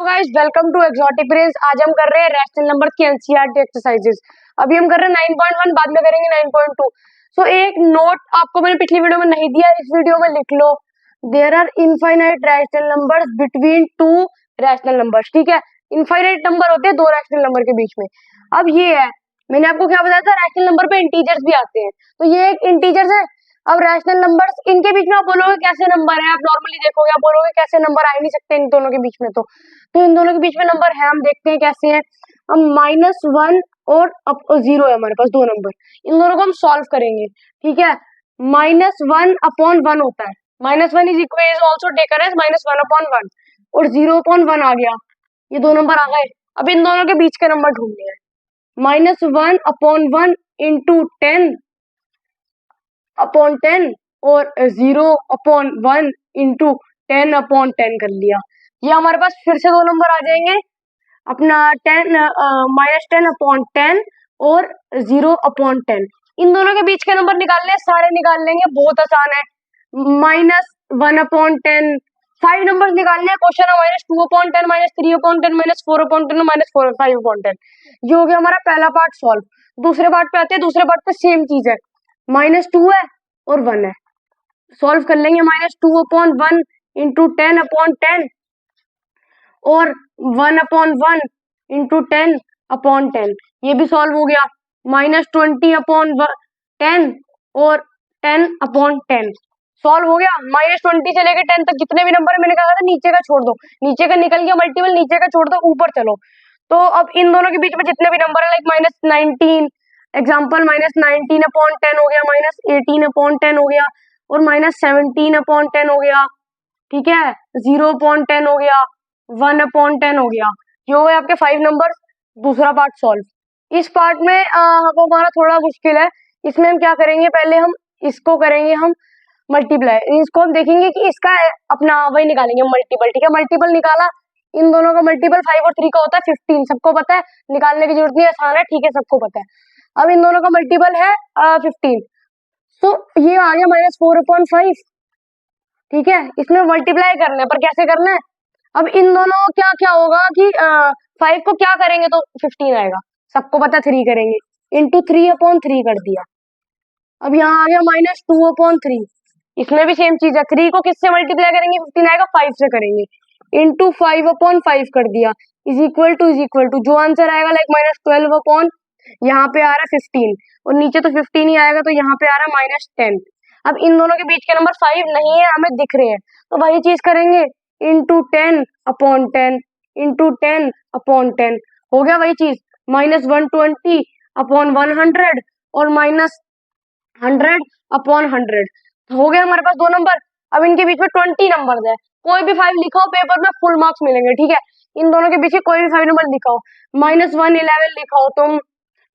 Guys welcome to exotic brains. आज हम कर रहे हैं रैशनल नंबर की एनसीईआरटी एक्सरसाइजेस। अभी हम कर रहे हैं 9.1, बाद में करेंगे 9.2। सो एक नोट आपको मैंने पिछली वीडियो में नहीं दिया, इस वीडियो में लिख लो। There are infinite rational numbers between two rational numbers. ठीक है, इनफाइनाइट नंबर होते हैं दो रैशनल नंबर के बीच में। अब ये है, मैंने आपको क्या बताया था, रैशनल नंबर पे इंटीजर्स भी आते हैं, तो ये एक इंटीजर्स है। अब रैशनल नंबर्स, इनके बीच में आप बोलोगे कैसे नंबर है, आप नॉर्मली देखोगे, आप बोलोगे कैसे नंबर आ ही नहीं सकते इन दोनों के बीच में। तो इन दोनों के बीच में नंबर है, हम देखते हैं कैसे हैं। हम -1 और 0 है हमारे पास, दो नंबर, इन दोनों को हम सॉल्व करेंगे। ठीक है, -1/1 होता है, -1 इज ऑल्सो टेकन एज -1/1 और 0/1 आ गया, ये दो नंबर आ गए। अब इन दोनों के बीच के नंबर ढूंढने हैं। -1/1 इंटू 10/10 और 0/1 इंटू 10/10 कर लिया। ये हमारे पास फिर से दो नंबर आ जाएंगे, अपना -10/10 और 0/10। इन दोनों के बीच के नंबर निकालने, सारे निकाल लेंगे, बहुत आसान है। -1/10, 5 नंबर्स निकालने हैं। क्वेश्चन है -2/10, -3/10, -4/10, -5/10। ये हो गया हमारा पहला पार्ट सॉल्व। दूसरे पार्ट पे आते हैं। दूसरे पार्ट पे सेम चीज है, -2 है और 1 है। सॉल्व कर लेंगे। -2/1 इंटू 10/10 और 1/1 इंटू 10/10, ये भी सॉल्व हो गया। -20/10 और 10/10 सॉल्व हो गया। -20 से लेकर 10 तक जितने भी नंबर मैंने कहा था नीचे का छोड़ दो, नीचे का निकल गया मल्टीपल, नीचे का छोड़ दो, ऊपर चलो। तो अब इन दोनों के बीच में जितने भी नंबर है, लाइक -19 एग्जाम्पल, -19/10 हो गया, -18/10 हो गया और -17/10 हो गया। ठीक है, 0/10 हो गया, 1/10 हो गया। ये हो गए आपके 5 नंबर। दूसरा पार्ट सॉल्व। इस पार्ट में हमारा थोड़ा मुश्किल है। इसमें हम क्या करेंगे, पहले हम इसको करेंगे हम मल्टीप्लाई। इसको हम देखेंगे कि इसका अपना वही निकालेंगे मल्टीपल। ठीक है, मल्टीपल निकाला, इन दोनों का मल्टीपल 5 और 3 का होता है 15, सबको पता है, निकालने की जरूरत नहीं है, आसान है। ठीक है, सबको पता है। अब इन दोनों का मल्टीपल है 15, तो ये आ गया -4/5। ठीक है, इसमें मल्टीप्लाई करना है, पर कैसे करना है। अब इन दोनों क्या क्या होगा कि 5 को क्या करेंगे तो 15 आएगा, सबको पता 3 करेंगे, इंटू 3/3 कर दिया। अब यहाँ आ गया -2/3, इसमें भी सेम चीज है, 3 को किससे मल्टीप्लाई करेंगे 15 आएगा, 5 से करेंगे, इंटू 5/5 कर दिया, इज इक्वल टू जो आंसर आएगा लाइक -12 यहाँ पे आ रहा है 15 और नीचे तो 15 ही आएगा, तो यहाँ पे आ रहा है -10। अब इन दोनों के बीच के नंबर 5 नहीं है, हमें दिख रहे हैं, तो वही चीज करेंगे, इंटू 10/10 इंटू 10/10 हो गया वही चीज, -120/100 और -100/100 हो गया हमारे पास दो नंबर। अब इनके बीच में 20 नंबर है, कोई भी 5 लिखाओ पेपर में फुल मार्क्स मिलेंगे। ठीक है, इन दोनों के बीच कोई भी 5 नंबर लिखाओ, -111 लिखाओ तुम,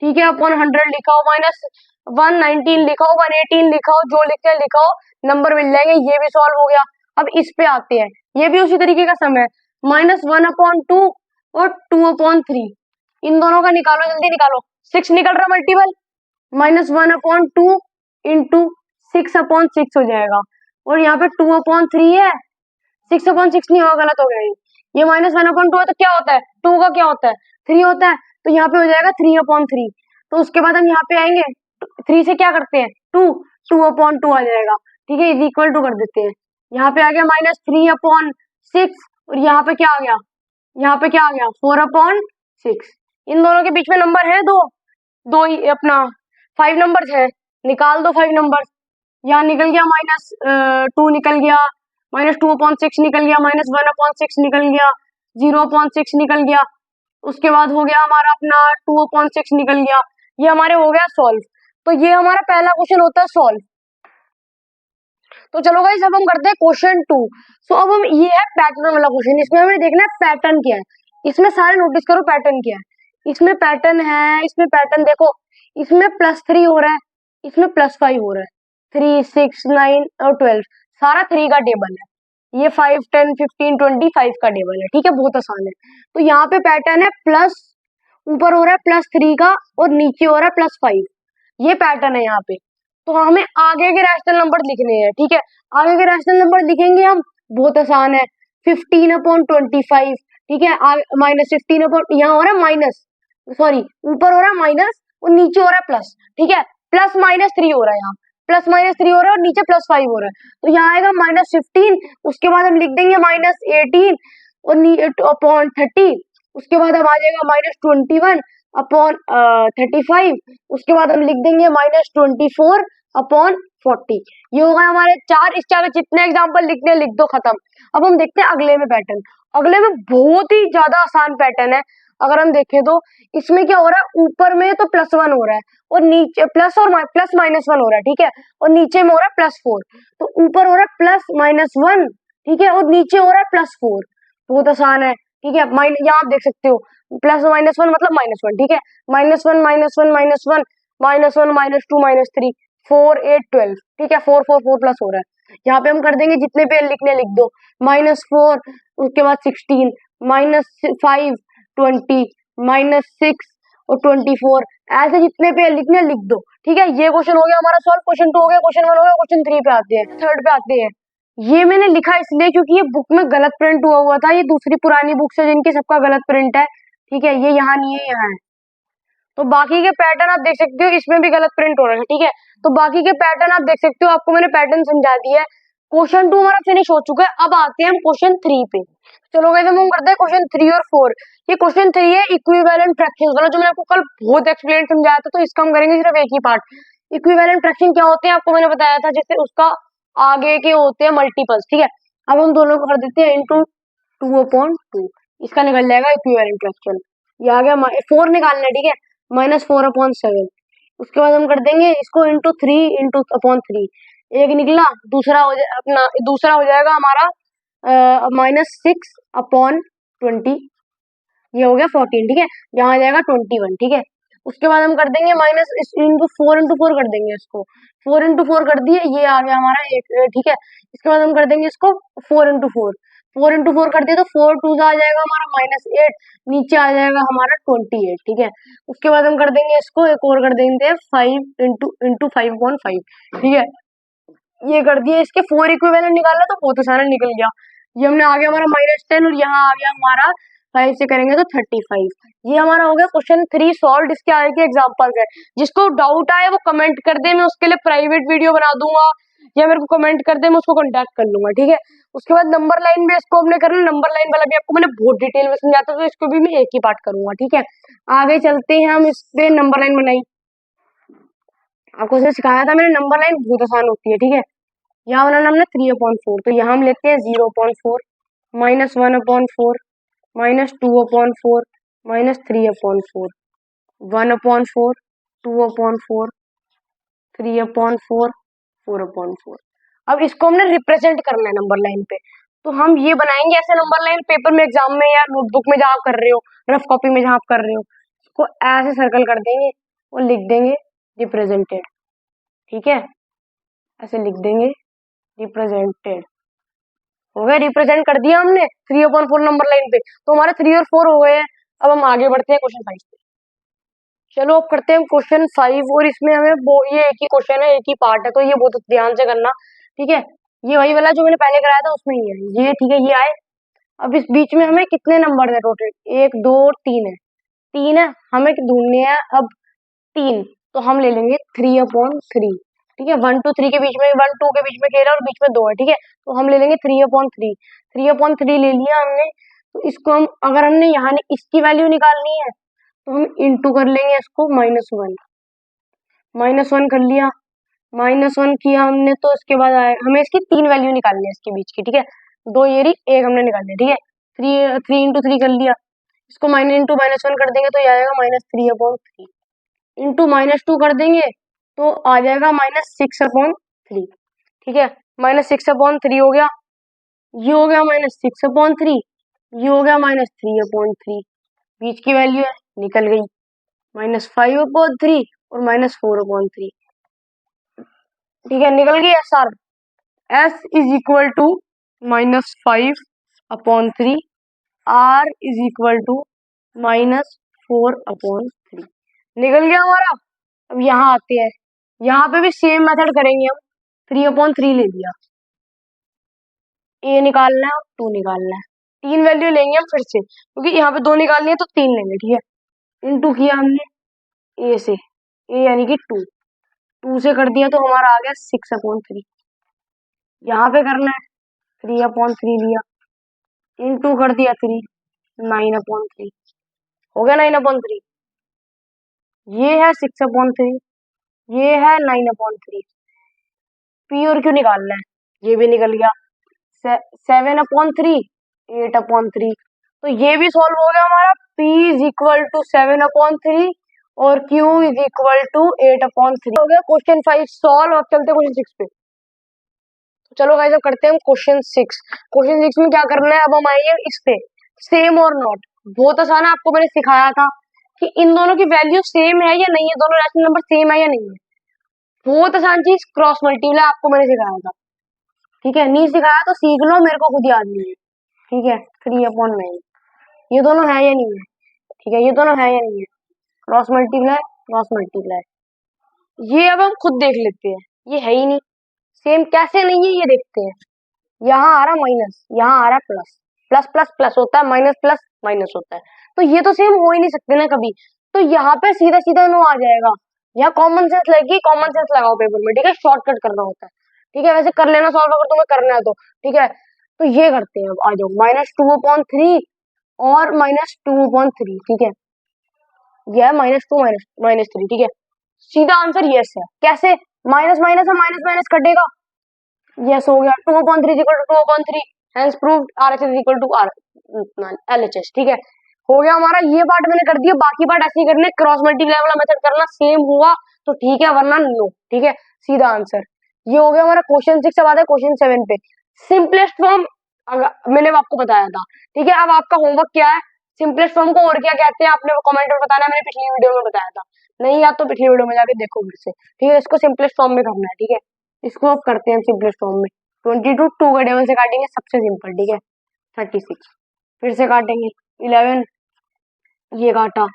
ठीक है, अपॉन 100 लिखाओ, -119 लिखाओ, 118 लिखाओ, जो लिखते लिखाओ, नंबर मिल जाएंगे। ये भी सॉल्व हो गया। अब इस पे आते हैं, ये भी उसी तरीके का सम है, -1/2 और 2/3, इन दोनों का निकालो, जल्दी निकालो। 6 निकल रहा मल्टीपल, -1/2 इंटू 6/6 हो जाएगा, और यहाँ पे 2/3 है, 6/6 नहीं होगा, गलत हो गया ये -1/2 है, तो क्या होता है 2 का क्या होता है 3 होता है, तो यहाँ पे हो जाएगा 3/3। तो उसके बाद हम यहाँ पे आएंगे, 3 से क्या करते हैं 2/2 आ जाएगा। ठीक है, इज इक्वल टू कर देते हैं, यहाँ पे आ गया -3/6 और यहाँ पे क्या आ गया, यहाँ पे क्या आ गया 4/6। इन दोनों के बीच में नंबर है दो, दो ही अपना 5 नंबर है, निकाल दो 5 नंबर। यहाँ निकल गया -2 निकल गया, -2/6 निकल गया, -1/6 निकल गया, 0/6 निकल गया, उसके बाद हो गया हमारा अपना 2/6 निकल गया। ये हमारे हो गया सॉल्व। तो ये हमारा पहला क्वेश्चन होता है सॉल्व। तो चलो गाइस, अब हम करते हैं क्वेश्चन 2। सो अब हम, ये है पैटर्न वाला क्वेश्चन, इसमें हमें देखना है पैटर्न क्या है। इसमें सारे नोटिस करो पैटर्न क्या है, इसमें पैटर्न है, इसमें पैटर्न देखो, इसमें +3 हो रहा है, इसमें +5 हो रहा है, 3, 6, 9 और 12 सारा 3 का टेबल है, ये 5, 10, 15, 25 का टेबल है। ठीक है, बहुत आसान है। तो यहाँ पे पैटर्न है प्लस, ऊपर हो रहा है +3 का और नीचे हो रहा है +5, ये पैटर्न है यहाँ पे। तो हमें आगे के रैशनल नंबर लिखने हैं। ठीक है, आगे के रैशनल नंबर लिखेंगे हम, बहुत आसान है, 15/25, ठीक है, -15 अपॉन, यहाँ हो रहा है माइनस, सॉरी ऊपर हो रहा है माइनस और नीचे हो रहा है प्लस, ठीक है, +-3 हो रहा है यहाँ, +-3 हो रहा है और नीचे +5 हो रहा है, तो यहाँ आएगा -15, उसके बाद हम लिख देंगे -18 और अपॉन 30, उसके बाद अब आ जाएगा -21 अपॉन 35, उसके बाद हम लिख देंगे -24 अपॉन 40। ये होगा हमारे चार। इस चार में जितने एग्जाम्पल लिखने लिख दो, खत्म। अब हम देखते हैं अगले में पैटर्न। अगले में बहुत ही ज्यादा आसान पैटर्न है। अगर हम देखें तो इसमें क्या हो रहा है, ऊपर में तो +1 हो रहा है और नीचे +-1 हो रहा है, ठीक है, और नीचे में हो रहा है +4, तो ऊपर हो रहा है +-1, ठीक है, और नीचे हो रहा है +4। बहुत आसान है, ठीक है। यहाँ आप देख सकते हो +-1 मतलब -1, ठीक है, -1 -1 -1 -1 -2 -3 4 8 12, ठीक है, 4 4 4 प्लस हो रहा है। यहाँ पे हम कर देंगे जितने पे लिखने लिख दो, -4, उसके बाद 16, -5 20, -6 और 24, ऐसे जितने पे लिखने लिख दो, ठीक है। ये क्वेश्चन हो गया हमारा सॉल्व, क्वेश्चन 2 हो गया, क्वेश्चन 1 हो गया, क्वेश्चन 3 पे आते हैं, थर्ड पे आते हैं। ये मैंने लिखा इसलिए क्योंकि ये बुक में गलत प्रिंट हुआ था, ये दूसरी पुरानी बुक से जिनकी सबका गलत प्रिंट है, ठीक है, ये यहाँ नहीं है, यहाँ है। तो बाकी के पैटर्न आप देख सकते हो, इसमें भी गलत प्रिंट हो रहा है, ठीक है। तो बाकी के पैटर्न आप देख सकते हो, आपको मैंने पैटर्न समझा दिया है। क्वेश्चन 2 हमारा फिनिश हो चुका है। अब आते हैं हम क्वेश्चन 3 पे। चलो गाइस, हम करते हैं क्वेश्चन 3 और 4। ये क्वेश्चन 3 है इक्विवेलेंट फ्रैक्शंस वाला, जो मैंने आपको कल बहुत एक्सप्लेन समझाया था, तो इसका हम करेंगे सिर्फ एक ही पार्ट। इक्विवेलेंट फ्रैक्शन क्या होते हैं आपको मैंने बताया था, जिससे उसका आगे के होते हैं मल्टीपल्स, ठीक है। अब हम दोनों को कर देते हैं इंटू 2/2, इसका निकल जाएगा इक्विवेलेंट फ्रैक्शन। ये आ गया 4 निकालना है, ठीक है, -4/7। उसके बाद हम कर देंगे इसको इंटू 3 इंटू अपॉन 3, एक निकला, दूसरा हो जाए अपना, दूसरा हो जाएगा हमारा -6/20, ये हो गया 14, ठीक है, यहाँ आ जाएगा 21, ठीक है। उसके बाद हम कर देंगे माइनस इंटू 4 कर देंगे इसको, 4 कर दिए, ये आ गया हमारा एक, ठीक है। इसके बाद हम कर देंगे इसको 4 कर दिए तो 4 2 आ जाएगा हमारा -8, नीचे आ जाएगा हमारा 28, ठीक है। उसके बाद हम कर देंगे इसको एक और कर देंगे 5 इंटू 5/5, ठीक है। ये कर दिए, इसके 4 इक्विवेलेंट निकालना तो बहुत आसान निकल गया। ये हमने आ गया हमारा -10 और यहाँ आ गया हमारा 5 से करेंगे तो 35। ये हमारा हो गया क्वेश्चन 3 सॉल्व। इसके आगे के एग्जांपल्स है, जिसको डाउट आए वो कमेंट कर दे, मैं उसके लिए प्राइवेट वीडियो बना दूंगा, या मेरे को कमेंट कर दे, मैं उसको कॉन्टैक्ट कर लूंगा, ठीक है। उसके बाद नंबर लाइन में इसको हमने करना, नंबर लाइन वाला भी आपको मैंने बहुत डिटेल में समझाता, तो इसको भी मैं एक ही पार्ट करूंगा, ठीक है। आगे चलते हैं हम, इस पे नंबर लाइन बनाई, आपको सिखाया था मैंने, नंबर लाइन बहुत आसान होती है, ठीक है। यहाँ बनाना हमने 3/4, तो यहाँ हम लेते हैं 0/4, -1/4, -2/4, -3/4, 1/4, 2/4, 3/4, 4/4। अब इसको हमने रिप्रेजेंट करना है नंबर लाइन पे, तो हम ये बनाएंगे ऐसे नंबर लाइन, पेपर में एग्जाम में या नोटबुक में जहाँ आप कर रहे हो, रफ कॉपी में जहाँ आप कर रहे हो, इसको ऐसे सर्कल कर देंगे और लिख देंगे रिप्रेजेंटेड, ठीक है, ऐसे लिख देंगे रिप्रेजेंटेड। हो गया, रिप्रेजेंट कर दिया हमने 3/4 नंबर लाइन पे, तो हमारे 3 और 4 हो गए हैं। अब हम आगे बढ़ते हैं क्वेश्चन 5 पे। चलो अब करते हैं क्वेश्चन 5, और इसमें हमें ये एक ही क्वेश्चन है, एक ही पार्ट है, तो ये बहुत ध्यान से करना, ठीक है। ये वही वाला जो मैंने पहले कराया था उसमें ही है ये, ठीक है, ये आए। अब इस बीच में हमें कितने नंबर है टोटल, 1 2 3 है, 3 है, हमें ढूंढने हैं अब 3, तो हम ले लेंगे 3/3, ठीक है। 1 2 3 के बीच में, 1 2 के बीच में खेला और बीच में 2 है, ठीक है, तो हम ले लेंगे 3/3, 3/3 ले लिया हमने। तो इसको हम, अगर हमने यहाँ इसकी वैल्यू निकालनी है तो हम इंटू कर लेंगे इसको -1, -1 कर लिया, -1 किया हमने, तो इसके बाद आए हमें इसकी 3 वैल्यू निकालनी है इसके बीच की, ठीक है, 2 ये रही, एक हमने निकालनी है, ठीक है। 3 इंटू 3 कर लिया, इसको इंटू -1 कर देंगे तो ये आएगा -3/3, इंटू -2 कर देंगे तो आ जाएगा -6/3, ठीक है, -6/3 हो गया, ये हो गया -6/3, ये हो गया -3/3, बीच की वैल्यू है निकल गई, -5/3 और -4/3, ठीक है, निकल गई S R. S is equal to -5/3, R is equal to -4/3, निकल गया हमारा। अब यहाँ आते हैं, यहाँ पे भी सेम मेथड करेंगे हम, 3/3 ले लिया, ए निकालना है 2 निकालना है, 3 वैल्यू लेंगे हम फिर से, क्योंकि यहाँ पे 2 निकालनी है तो 3 लेंगे, ठीक है। इंटू किया हमने ए से, ए यानी कि 2 से कर दिया तो हमारा आ गया 6/3। यहाँ पे करना है 3/3 लिया, इंटू कर दिया 3, 9/3 हो गया 9/3। ये है 6/3, ये है 9/3। पी और क्यू निकालना है, ये भी निकल गया 7/3, 8/3। तो ये भी सॉल्व हो गया हमारा। P इज इक्वल टू 7/3 और Q इज इक्वल टू 8/3 हो गया। Question 5 solve. अब चलते क्वेश्चन 6 पे। तो चलो गाइस अब करते हैं क्वेश्चन 6। क्वेश्चन 6 में क्या करना है, अब हम आएंगे इस पे, सेम और नॉट। बहुत आसान है, आपको मैंने सिखाया था कि इन दोनों की वैल्यू सेम है या नहीं है, दोनों रैशनल नंबर सेम है या नहीं है। बहुत आसान चीज क्रॉस मल्टीप्लाई आपको मैंने सिखाया था, ठीक है। नहीं सिखाया तो सीख लो, मेरे को खुद याद नहीं है, ठीक है। 3/9 ये दोनों है या नहीं है, ठीक है, ये दोनों है या नहीं है, क्रॉस मल्टीप्लाई क्रॉस मल्टीप्लाई। ये अब हम खुद देख लेते हैं, ये है ही नहीं, सेम कैसे नहीं है ये देखते हैं। यहाँ आ रहा माइनस, यहाँ आ रहा प्लस, प्लस प्लस प्लस होता है, माइनस प्लस माइनस होता है, तो ये तो सेम हो ही नहीं सकते ना कभी। तो यहाँ पे सीधा सीधा नो आ जाएगा। यहाँ कॉमन सेंस लगी, कॉमन सेंस लगाओ पेपर में, ठीक है। शॉर्टकट करना होता है, ठीक है। वैसे कर लेना सॉल्व अगर तुम्हें करना है तो, ठीक है। तो ये करते हैं, अब आ जाओ -2/3 और -2/3, ठीक है। यह -2 -3, ठीक है। सीधा आंसर यस है। कैसे, माइनस माइनस है, माइनस माइनस कटेगा, यस हो गया। 2/3 equal to 2/3, hence proved RHS equal to LHS, ठीक है। हो गया हमारा, ये पार्ट मैंने कर दिया, बाकी पार्ट ऐसे ही करने, क्रॉस मल्टीप्लाई वाला मेथड करना, सेम हुआ तो ठीक है, वरना नो, ठीक है। सीधा आंसर ये हो गया हमारा क्वेश्चन 6। अब आता है क्वेश्चन 7 पे। सिंपलेस्ट फॉर्म मैंने आपको बताया था, ठीक है। अब आपका होमवर्क क्या है, सिंपलेस्ट फॉर्म को और क्या कहते हैं आपने कमेंट में बताना है, मैंने पिछली वीडियो में बताया था। नहीं याद तो पिछली वीडियो में जाके देखो फिर से, ठीक है। इसको सिंपलेस्ट फॉर्म में करना है, ठीक है। इसको अब करते हैं सिंपलेस्ट फॉर्म में। 22 2 का टेबल से काटेंगे, सबसे सिंपल, ठीक है। 36 फिर से काटेंगे, 11 ये काटा,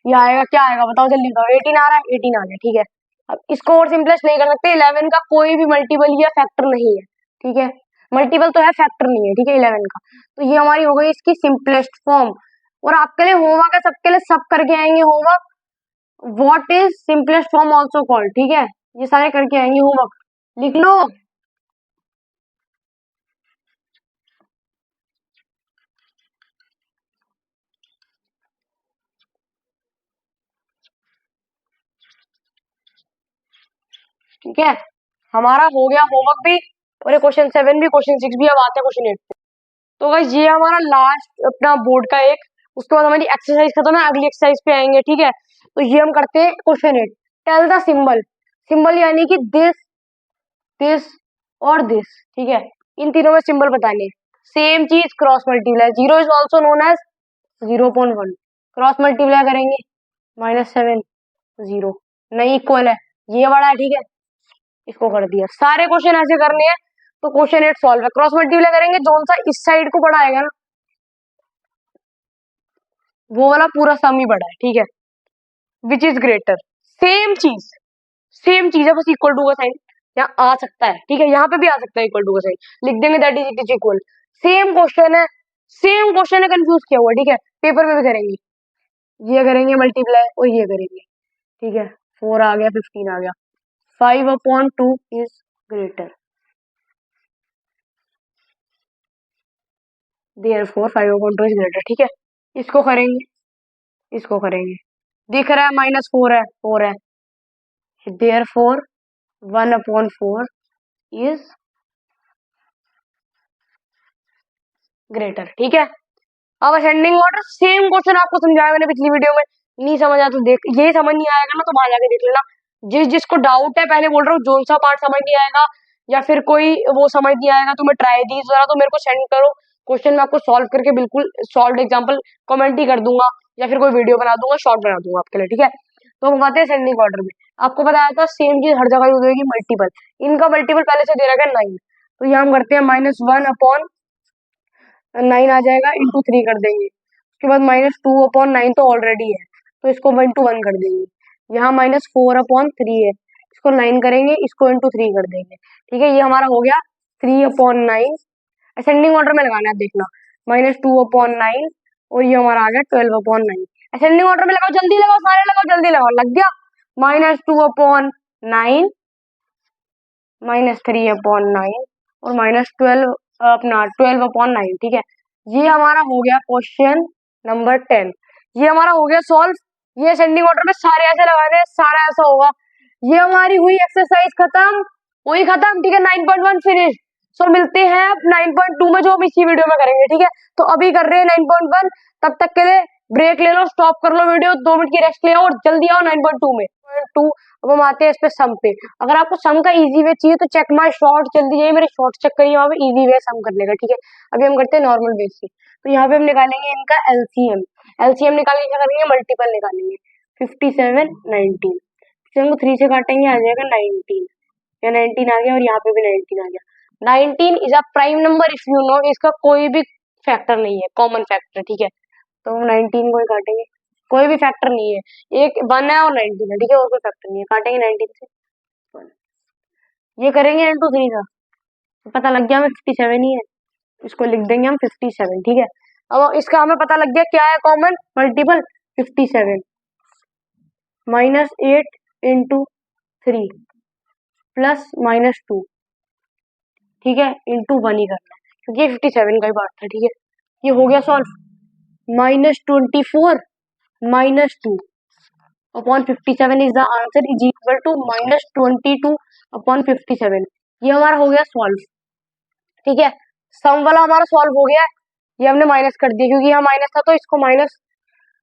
ये आएगा, क्या आएगा बताओ जल्दी बताओ। 18 आ रहा है, 18 आ गया, ठीक है। अब इसको और सिंपलेस्ट नहीं कर सकते, 11 का कोई भी मल्टीपल या फैक्टर नहीं है, ठीक है। मल्टीपल तो है, फैक्टर नहीं है, ठीक है, 11 का। तो ये हमारी हो गई इसकी सिंपलेस्ट फॉर्म। और आपके लिए होमवर्क है, सबके लिए सब करके आएंगे homework, what is simplest form also called, ठीक है। ये सारे करके आएंगे होमवर्क, लिख लो। ठीक है, हमारा हो गया होमवर्क भी और ये क्वेश्चन 7 भी, क्वेश्चन 6 भी। अब आते हैं क्वेश्चन 8 पे। तो गाइस ये हमारा लास्ट अपना बोर्ड का एक, उसके बाद हमारी एक्सरसाइज खत्म है, अगली एक्सरसाइज पे आएंगे, ठीक है। तो ये हम करते हैं question 8। Tell the symbol, symbol यानी कि दिस, दिस और दिस, ठीक है। इन तीनों में सिंबल बताने, सेम चीज cross multiply. 0 is also known as 0.1, cross multiply करेंगे -7 0, नहीं इक्वल है, ये बड़ा है, ठीक है। इसको कर दिया, सारे क्वेश्चन ऐसे करने हैं। तो क्वेश्चन 8 सॉल्व है, क्रॉस मल्टीप्लाई करेंगे, जोन सा इस साइड को बड़ा आएगा ना, वो वाला पूरा सम ही बड़ा है, ठीक है। विच इज ग्रेटर, सेम चीज, सेम चीज है, बस इक्वल टू का साइन यहाँ आ सकता है, ठीक है। यहाँ पे भी आ सकता है इक्वल टू का साइन, लिख देंगे that is it is equal. Same question है, सेम क्वेश्चन है, कंफ्यूज किया हुआ, ठीक है। पेपर में भी करेंगे, ये करेंगे मल्टीप्लाई और ये करेंगे, ठीक है। 4 आ गया, 15 आ गया। 5/2 is greater, therefore 5/2 is greater, ठीक है। इसको करेंगे, इसको करेंगे, दिख रहा है -4 है, 4 है, देयरफॉर 1/4 इज ग्रेटर, ठीक है। अब असेंडिंग ऑर्डर, सेम क्वेश्चन आपको समझाया मैंने पिछली वीडियो में, नहीं समझ आया तो देख, ये समझ नहीं आएगा ना तो वहां जाके देख लेना। जिस जिसको डाउट है, पहले बोल रहा हूँ, जोन सा पार्ट समझ नहीं आएगा या फिर कोई वो समझ नहीं आएगा, तो मैं ट्राई दी जरा, तो मेरे को सेंड करो क्वेश्चन, मैं आपको सॉल्व करके बिल्कुल सॉल्व एग्जाम्पल कमेंट ही कर दूंगा, या फिर कोई वीडियो बना दूंगा, शॉर्ट बना दूंगा आपके लिए, ठीक है। तो हम आते हैं असेंडिंग ऑर्डर में। आपको बताया था सेम चीज हर जगह यूज होगी, मल्टीपल। इनका मल्टीपल पहले से दे रखा है 9, तो ये हम करते हैं -1/9 आ जाएगा, इंटू 3 कर देंगे। उसके बाद -2/9 तो ऑलरेडी है, तो इसको 1 कर देंगे। यहाँ -4/3 है, इसको 9 करेंगे, इसको इंटू 3 कर देंगे, ठीक है। ये हमारा हो गया 3/9। असेंडिंग ऑर्डर में लगाना है, देखना -2/9 और ये हमारा आ गया 12/9। असेंडिंग ऑर्डर में लगाओ, जल्दी लगाओ, सारे लगाओ, जल्दी लगाओ, लग गया। -2/9 -3/9 और -12 अपना 12/9। ठीक है, ये हमारा हो गया क्वेश्चन नंबर 10। ये हमारा हो गया सॉल्व। ये असेंडिंग ऑर्डर में सारे ऐसे लगाने, सारा ऐसा होगा। ये हमारी हुई एक्सरसाइज खत्म, हुई खत्म। ठीक है, 9.1 फिनिश। सो मिलते हैं अब 9.2 में, जो हम इसी वीडियो में करेंगे। ठीक है, तो अभी कर रहे हैं 9.1, तब तक के लिए ब्रेक ले लो, स्टॉप कर लो वीडियो, 2 मिनट की रेस्ट ले आओ और जल्दी आओ 9.2 में। 2 अब हम आते हैं इस पे सम पे। अगर आपको सम का इजी वे चाहिए तो चेक माय शॉर्ट, जल्दी जाइए मेरे शॉर्ट चेक करिए, वहां पे इजी वे सम करने का। ठीक है, अभी हम करते हैं नॉर्मल वे से। तो यहाँ पे हम निकालेंगे इनका एलसीएम। एलसीएम निकालने क्या करेंगे, मल्टीपल निकालेंगे। 57 19 को 3 से काटेंगे, आ जाएगा 19। या 19 आ गया और यहाँ पे भी 19 आ गया। 19 is a prime number if you know, इसका कोई भी फैक्टर नहीं है, कॉमन फैक्टर। ठीक है, तो हम 19 को ही काटेंगे, कोई भी फैक्टर नहीं है, एक 1 है और 19 है। ठीक है, और कोई फैक्टर नहीं है, काटेंगे 19 से 1। ये करेंगे इंटू 3 का, तो पता लग गया हमें 57 ही है, इसको लिख देंगे हम 57। ठीक है, अब इसका हमें पता लग गया क्या है कॉमन मल्टीपल, 57 -8 इंटू 3 प्लस -2। ठीक है, इंटू 1 ही करना है क्योंकि ये 57 का ही पार्ट था। ठीक है, ये हो गया solve. -24 -2 upon 57 is the answer is equal to -22/57। ये हमारा हो गया सॉल्व। ठीक है, सम वाला हमारा सॉल्व हो गया है। ये हमने माइनस कर दिया क्योंकि यहाँ माइनस था, तो इसको माइनस।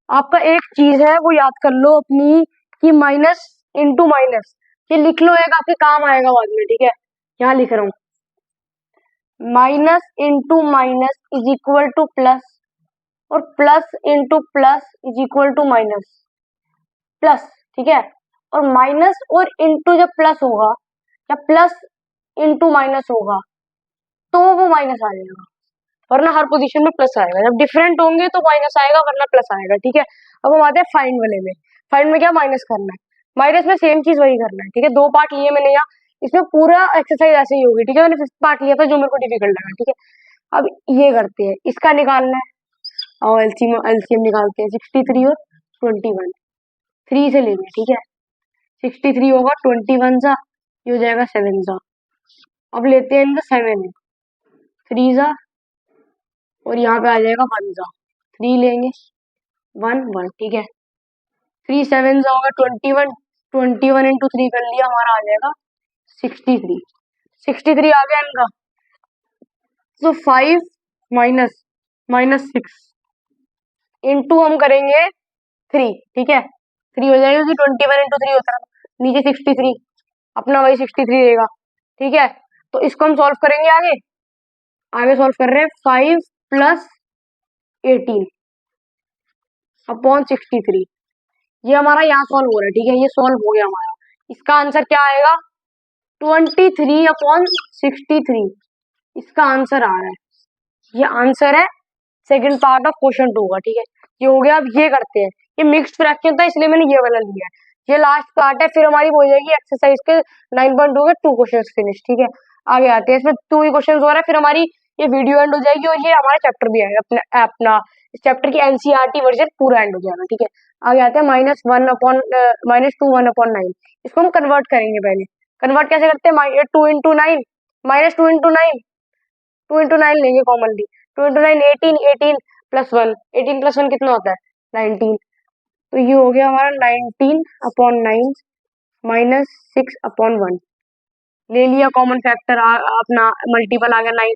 आपका एक चीज है वो याद कर लो अपनी, कि माइनस इंटू माइनस, ये लिख लो, एक आपके काम आएगा बाद में। ठीक है, यहाँ लिख रहा हूँ, minus into minus is equal to plus, और plus into plus is equal to minus plus. ठीक है, और माइनस और इंटू जब प्लस होगा या प्लस इंटू माइनस होगा तो वो माइनस आ जाएगा, वरना हर पोजीशन में प्लस आएगा। जब डिफरेंट होंगे तो माइनस आएगा, वरना प्लस आएगा। ठीक है, अब हम आते हैं फाइंड वाले में। फाइंड में क्या माइनस करना है, माइनस में सेम चीज वही करना है। ठीक है, 2 पार्ट लिए मैंने यहाँ, इसमें पूरा एक्सरसाइज ऐसे ही होगी। ठीक है, मैंने 5th पार्ट लिया था जो मेरे को डिफिकल्ट लगा। ठीक है, अब ये करते हैं, इसका निकालना है और एलसीएम निकालते हैं। 63 और 21 3 से लेंगे। ठीक है, 63 होगा 21 सा, ये हो जाएगा 7 सा। अब लेते हैं इनका 7 है, 3 सा, और यहाँ पे आ जाएगा 1 सा, 3 लेंगे 1 1। ठीक है, 3 7 सा होगा 21, 21 इंटू 3 कर लिया, हमारा आ जाएगा 63। 63 आ गया इनका। तो 5 -6 इंटू हम करेंगे 3। ठीक है, 3 हो जाएगा कि 21 इंटू 3 होता है, नीचे 63, अपना वही 63 रहेगा। ठीक है, तो इसको हम सॉल्व करेंगे आगे। आगे सॉल्व कर रहे हैं 5 + 18 अपॉन 63। ये हमारा यहाँ सॉल्व हो रहा है। ठीक है, ये सॉल्व हो गया हमारा। इसका आंसर क्या आएगा, 23/63 इसका आंसर आ रहा है। ये आंसर है सेकंड पार्ट ऑफ क्वेश्चन 2 का। ठीक है, ये हो गया। अब ये करते हैं, ये मिक्स्ड फ्रैक्शन था इसलिए मैंने ये वाला लिया है। ये लास्ट पार्ट है, फिर हमारी हो जाएगी एक्सरसाइज के 9.2 के 2 क्वेश्चन फिनिश। ठीक है, आगे आते हैं, इसमें 2 ही क्वेश्चन हो रहा है, फिर हमारी ये वीडियो एंड हो जाएगी और ये हमारा चैप्टर भी आएगा, अपना इस चैप्टर की एनसीईआरटी वर्जन पूरा एंड हो जाएगा। ठीक है, आगे आते हैं -2/9। इसको हम कन्वर्ट करेंगे। पहले कन्वर्ट कैसे करते हैं, 2 इंटू 9 -2 इंटू 9, 2 इंटू 9 लेंगे कॉमनली। 2 इंटू 9 18, 18 + 1, 18 + 1 कितना होता है 19। तो ये हो गया हमारा 19/9 -6/1 ले लिया कॉमन फैक्टर, अपना मल्टीपल आ गया 9।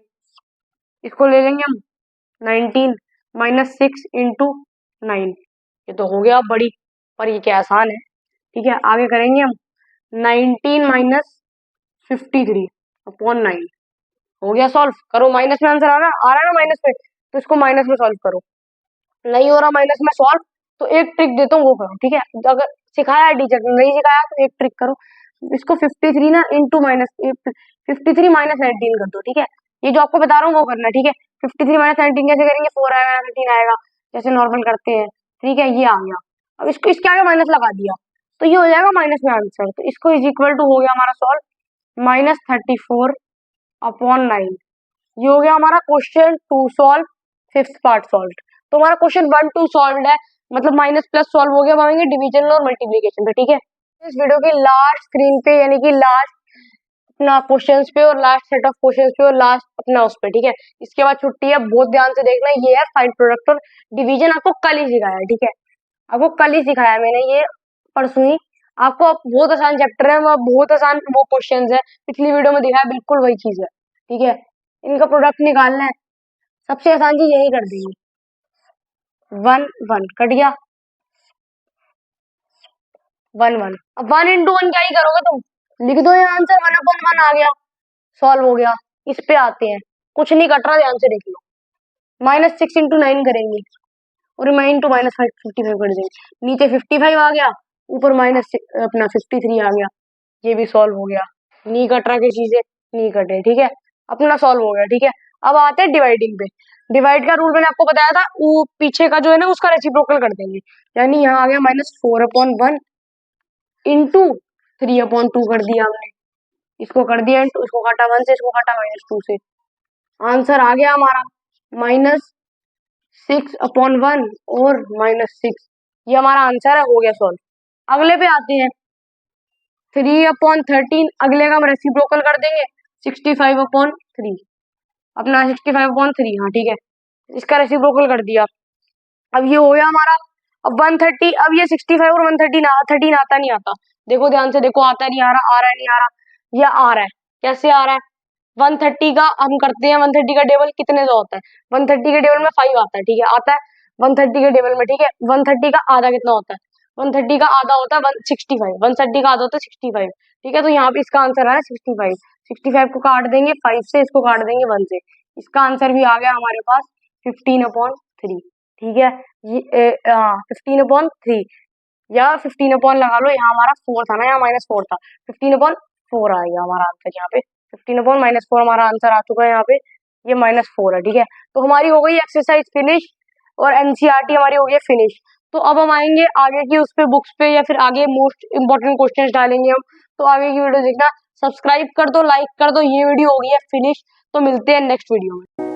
इसको ले लेंगे हम 19 -6 इंटू 9। ये तो हो गया बड़ी, पर ये क्या आसान है। ठीक है, आगे करेंगे हम 19 - 53/9 हो गया सॉल्व। करो, माइनस में आंसर आ रहा है ना माइनस में, तो इसको माइनस में सॉल्व करो। नहीं हो रहा माइनस में सॉल्व तो एक ट्रिक देता हूँ, वो करो। ठीक है, अगर सिखाया टीचर ने, नहीं सिखाया तो एक ट्रिक करो, इसको 53 ना इंटू माइनस 53 -19 कर दो। ठीक है, ये जो आपको बता रहा हूँ वो करना है। ठीक है, 53 -19 कैसे करेंगे, 4 आएगा 13 आएगा, जैसे नॉर्मल करते हैं। ठीक है, ये आ गया। अब इसको इसके आगे माइनस लगा दिया तो ये हो जाएगा माइनस में आंसर, तो इसको इज इक्वल टू हो गया हमारा सॉल्व -34/9। ये हो गया हमारा question 2 solve fifth part solve. तो हमारा क्वेश्चन 1 2 सॉल्व है, मतलब माइनस प्लस सॉल्व हो गया। अब आएंगे डिवीजन और मल्टीप्लीकेशन पे, ठीक है। इस वीडियो की लास्ट स्क्रीन पे, यानी कि लास्ट अपना क्वेश्चंस पे और लास्ट सेट ऑफ क्वेश्चंस पे और लास्ट अपना उस पे, ठीक है। इसके बाद छुट्टी है, बहुत ध्यान से देखना। ये है फाइंड प्रोडक्ट और डिवीजन, आपको कल ही सिखाया है, ठीक है। आपको कल ही सिखाया मैंने, ये परसों ही। आपको बहुत आसान चैप्टर है, बहुत आसान वो क्वेश्चंस है, पिछली वीडियो में दिखाया बिल्कुल वही चीज है, ठीक है। इनका प्रोडक्ट निकालना है, सबसे आसान चीज यही कर देंगे। 1 1 कट गया, 1 1। अब 1 इंटू 1 क्या ही करोगे तुम, लिख दो ये आंसर, 1/1 आ गया, सॉल्व हो गया। इस पे आते हैं, कुछ नहीं कट रहा, ध्यान से देख लो। -6 इंटू 9 करेंगे और रिमाइन टू -55 कर देंगे। नीचे 55 आ गया, ऊपर माइनस अपना 53 आ गया। ये भी सॉल्व हो गया। नहीं कट रहा की चीजें, नहीं कटे, ठीक है। अपना सॉल्व हो गया, ठीक है। अब आते हैं डिवाइडिंग पे। डिवाइड का रूल मैंने आपको बताया था, वो पीछे का जो है ना उसका रेसिप्रोकल कर देंगे। यानी यहाँ आ गया -4/1 इंटू 3/2 कर दिया हमने। इसको कर दिया इंटू, इसको काटा 1 से, इसको काटा -2 से। आंसर आ गया हमारा -6/1 और -6। ये हमारा आंसर है, हो गया सॉल्व। अगले पे आते हैं, 3/13। अगले का हम रेसिप्रोकल कर देंगे, 65/3। अपना 65/3, हाँ ठीक है। इसका रेसिप्रोकल कर दिया। अब ये हो गया हमारा। अब 130, अब ये 65 और 113 आता नहीं आता, देखो ध्यान से देखो, आता नहीं आ रहा, आ रहा है नहीं आ रहा, या आ रहा है, कैसे आ रहा है। 130 का हम करते हैं, 130 का टेबल कितने का होता है, 130 के टेबल में 5 आता है, ठीक है, आता है 130 के टेबल में, ठीक है। 130 का आधा कितना होता है, 130 का आधा होता है 165, 130 का आधा होता है 65, ठीक है। तो यहाँ पे इसका आंसर आया 65। 65 को काट देंगे 5 से, इसको काट देंगे 1 से, इसका आंसर भी आ गया हमारे पास 15/3, ठीक है। ये 15/3 या 15 लगा लो, यहाँ हमारा 4 था ना, यहाँ -4 था, 15/4 आएगा हमारा आंसर यहाँ पे। 15/-4 हमारा आंसर आ चुका है यहाँ पे, ये -4 है, ठीक है। तो हमारी हो गई एक्सरसाइज फिनिश और एनसीईआरटी हमारी हो गई फिनिश। तो अब हम आएंगे आगे की उस पे बुक्स पे, या फिर आगे मोस्ट इंपॉर्टेंट क्वेश्चंस डालेंगे हम। तो आगे की वीडियो देखना, सब्सक्राइब कर दो, लाइक कर दो। ये वीडियो हो गई है फिनिश, तो मिलते हैं नेक्स्ट वीडियो में।